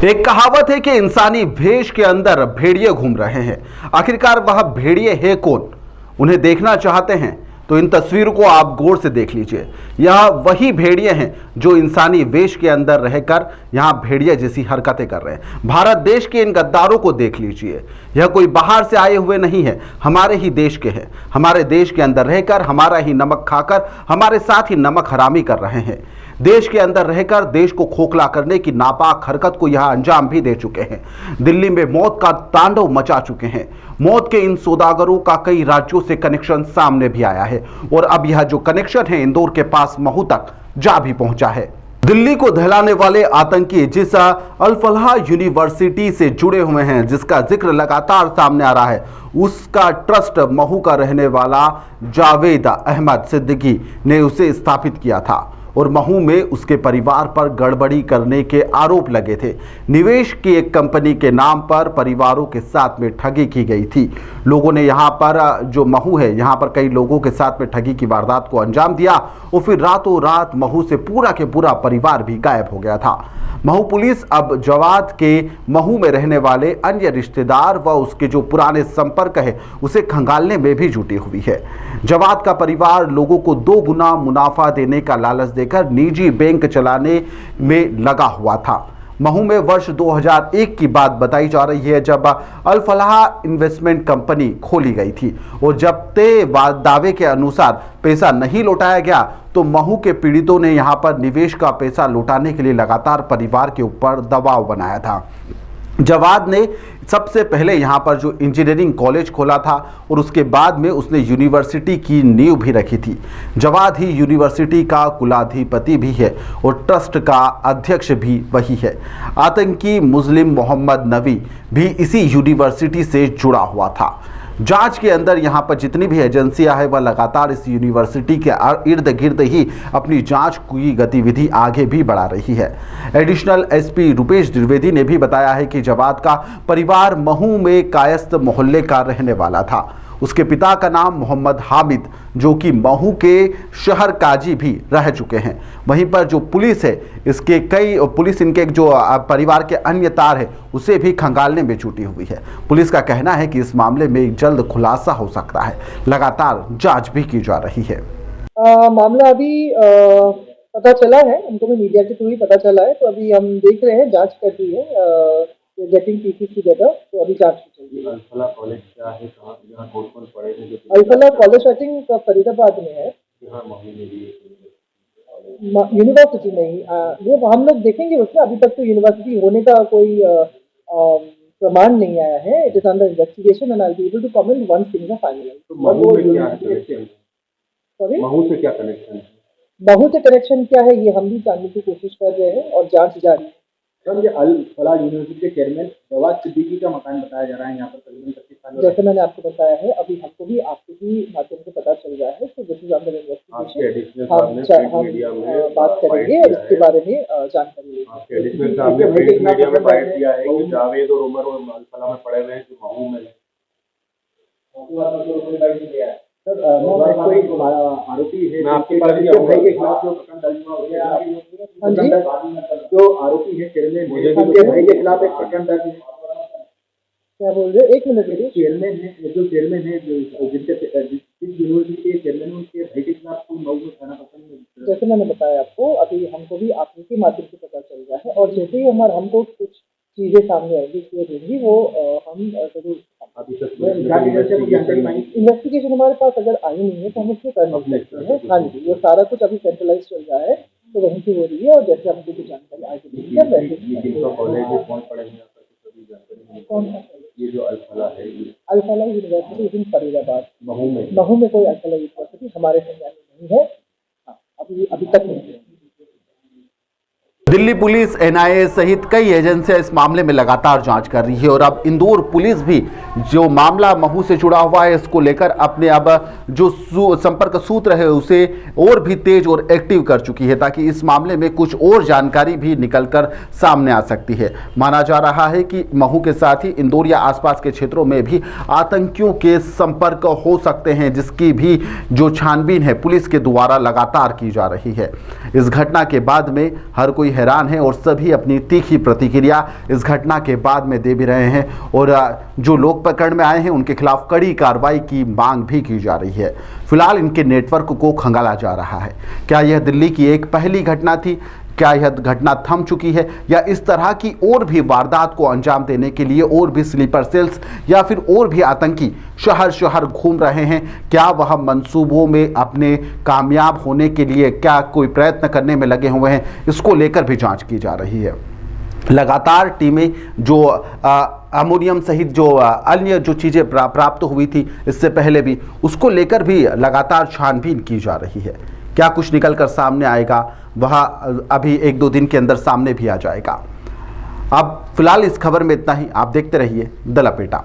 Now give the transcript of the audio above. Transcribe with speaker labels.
Speaker 1: एक कहावत है कि इंसानी भेष के अंदर भेड़िए घूम रहे हैं। आखिरकार वह भेड़िए है कौन? उन्हें देखना चाहते हैं तो इन तस्वीरों को आप गौर से देख लीजिए। यह वही भेड़िए हैं जो इंसानी वेश के अंदर रहकर यहां भेड़िए जैसी हरकतें कर रहे हैं। भारत देश के इन गद्दारों को देख लीजिए। यह कोई बाहर से आए हुए नहीं है, हमारे ही देश के हैं। हमारे देश के अंदर रहकर हमारा ही नमक खाकर हमारे साथ ही नमक हरामी कर रहे हैं। देश के अंदर रहकर देश को खोखला करने की नापाक हरकत को यह अंजाम भी दे चुके हैं। दिल्ली में मौत का तांडव मचा चुके हैं। मौत के इन सौदागरों का कई राज्यों से कनेक्शन सामने भी आया है और अब यह जो कनेक्शन है इंदौर के पास महू तक जा भी पहुंचा है। दिल्ली को दहलाने वाले आतंकी जिस अल फलाह यूनिवर्सिटी से जुड़े हुए हैं, जिसका जिक्र लगातार सामने आ रहा है, उसका ट्रस्ट महू का रहने वाला जावेद अहमद सिद्दीकी ने उसे स्थापित किया था और महू में उसके परिवार पर गड़बड़ी करने के आरोप लगे थे। निवेश की एक कंपनी के नाम पर परिवारों के साथ में ठगी की गई थी। लोगों ने यहाँ पर जो महू है, यहाँ पर कई लोगों के साथ में ठगी की वारदात को अंजाम दिया और फिर रातों रात महू से पूरा के पूरा परिवार भी गायब हो गया था। महू पुलिस अब जवाद के महू में रहने वाले अन्य रिश्तेदार व उसके जो पुराने संपर्क है उसे खंगालने में भी जुटी हुई है। जवाद का परिवार लोगों को 2 गुना मुनाफा देने का लालच देकर निजी बैंक चलाने में लगा हुआ था। महू में वर्ष 2001 की बात बताई जा रही है जब अल फलाह इन्वेस्टमेंट कंपनी खोली गई थी और जब तय दावे के अनुसार पैसा नहीं लौटाया गया तो महू के पीड़ितों ने यहां पर निवेश का पैसा लौटाने के लिए लगातार परिवार के ऊपर दबाव बनाया था। जवाद ने सबसे पहले यहाँ पर जो इंजीनियरिंग कॉलेज खोला था और उसके बाद में उसने यूनिवर्सिटी की नींव भी रखी थी। जवाद ही यूनिवर्सिटी का कुलाधिपति भी है और ट्रस्ट का अध्यक्ष भी वही है। आतंकी मुस्लिम मोहम्मद नबी भी इसी यूनिवर्सिटी से जुड़ा हुआ था। जांच के अंदर यहां पर जितनी भी एजेंसियां हैं वह लगातार इस यूनिवर्सिटी के इर्द गिर्द ही अपनी जांच की गतिविधि आगे भी बढ़ा रही है। एडिशनल एसपी रुपेश द्विवेदी ने भी बताया है कि जवाद का परिवार महू में कायस्थ मोहल्ले का रहने वाला था। उसके पिता का नाम मोहम्मद हामिद जो कि महू के शहर काजी भी रह चुके हैं। वहीं पर जो पुलिस है इसके पुलिस इनके जो परिवार के अन्य तार है उसे भी खंगालने में जुटी हुई है। पुलिस का कहना है कि इस मामले में जल्द खुलासा हो सकता है। लगातार जांच भी की जा रही है।
Speaker 2: मामला अभी पता चला है, हमको भी मीडिया के थ्रू ही पता चला है, तो अभी हम देख रहे हैं, जांच कर रही है गेटिंग पीसीस टुगेदर, तो अभी जांच चल रही है।
Speaker 3: अल फलाह कॉलेज क्या है, कहाँ जहाँ कौन पढ़े थे?
Speaker 2: अल फलाह कॉलेज आई थिंक फरीदाबाद में है। यूनिवर्सिटी नहीं, वो हम लोग देखेंगे उसमें। अभी तक तो यूनिवर्सिटी होने का कोई प्रमाण नहीं आया है। It is under investigation and I will be able to comment once things are finalised.
Speaker 3: तो महू में क्या कनेक्शन?
Speaker 2: सॉरी,
Speaker 3: महू से क्या कनेक्शन है?
Speaker 2: महू से कनेक्शन क्या है ये हम भी जानने की कोशिश कर रहे हैं और जांच जारी है।
Speaker 3: सर, ये अल फलाह यूनिवर्सिटी के चेयरमैन जवाद सिद्दीकी का मकान बताया जा रहा है यहाँ पर तकरीबन 25 साल।
Speaker 2: जैसे मैंने आपको बताया है, अभी हमको भी आपके भी माध्यम से पता चल रहा है। तो दिस इज अंडर इन्वेस्टिगेशन। हम बात करेंगे और इसके बारे में जानकारी लेंगे।
Speaker 3: आपने मीडिया में बाइट दिया है कि जावेद और उमर और अल फलाह में पड़े हुए हैं जो महू में है। सर, कोई आरोपी है, मैं आपके पास भाई के खिलाफ जो प्रकरण दर्ज हुआ, जो आरोपी है चेयरमैन, मुझे भाई के खिलाफ एक प्रकरण दर्ज है।
Speaker 2: क्या बोल रहे हो? एक मिनट,
Speaker 3: चेयरमैन है, जो चेयरमैन है जिस यूनिवर्सिटी के चेयरमैन है, उसके भाई के खिलाफ कोई मौजूद थाना प्रकरण।
Speaker 2: जैसे मैंने बताया आपको, अभी हमको भी आपके के माध्यम से पता चल रहा है और जैसे ही हमको कुछ चीजें सामने आएगी वो हम जरूर। इन्वेस्टिगेशन हमारे पास अगर आई नहीं है तो हम उसमें कर नहीं सकते हैं। हाँ जी, वो सारा कुछ अभी सेंट्रलाइज चल रहा है, तो वहीं से हो रही है और जैसे हमको कुछ जानकारी आएगी। कौन सा?
Speaker 3: ये जो अल फलाह है,
Speaker 2: अल फलाह यूनिवर्सिटी इन फरीदाबाद,
Speaker 3: महू
Speaker 2: में कोई अल फलाह यूनिवर्सिटी हमारे संज्ञान में नहीं है। हाँ, अभी तक नहीं है।
Speaker 1: दिल्ली पुलिस, एनआईए सहित कई एजेंसियां इस मामले में लगातार जांच कर रही है और अब इंदौर पुलिस भी जो मामला महू से जुड़ा हुआ है इसको लेकर अपने अब जो संपर्क सूत्र है उसे और भी तेज और एक्टिव कर चुकी है ताकि इस मामले में कुछ और जानकारी भी निकलकर सामने आ सकती है। माना जा रहा है कि महू के साथ ही इंदौर या आसपास के क्षेत्रों में भी आतंकियों के संपर्क हो सकते हैं, जिसकी भी जो छानबीन है पुलिस के द्वारा लगातार की जा रही है। इस घटना के बाद में हर कोई हैरान हैं और सभी अपनी तीखी प्रतिक्रिया इस घटना के बाद में दे भी रहे हैं और जो लोग पकड़ में आए हैं उनके खिलाफ कड़ी कार्रवाई की मांग भी की जा रही है। फिलहाल इनके नेटवर्क को खंगाला जा रहा है। क्या यह दिल्ली की एक पहली घटना थी? क्या यह घटना थम चुकी है या इस तरह की और भी वारदात को अंजाम देने के लिए और भी स्लीपर सेल्स या फिर और भी आतंकी शहर शहर घूम रहे हैं? क्या वह मंसूबों में अपने कामयाब होने के लिए क्या कोई प्रयत्न करने में लगे हुए हैं? इसको लेकर भी जांच की जा रही है। लगातार टीमें जो अमोनियम सहित जो अन्य जो चीज़ें प्राप्त हुई थी इससे पहले भी, उसको लेकर भी लगातार छानबीन की जा रही है। क्या कुछ निकल कर सामने आएगा वह अभी 1-2 दिन के अंदर सामने भी आ जाएगा। अब फिलहाल इस खबर में इतना ही। आप देखते रहिए द लपेटा।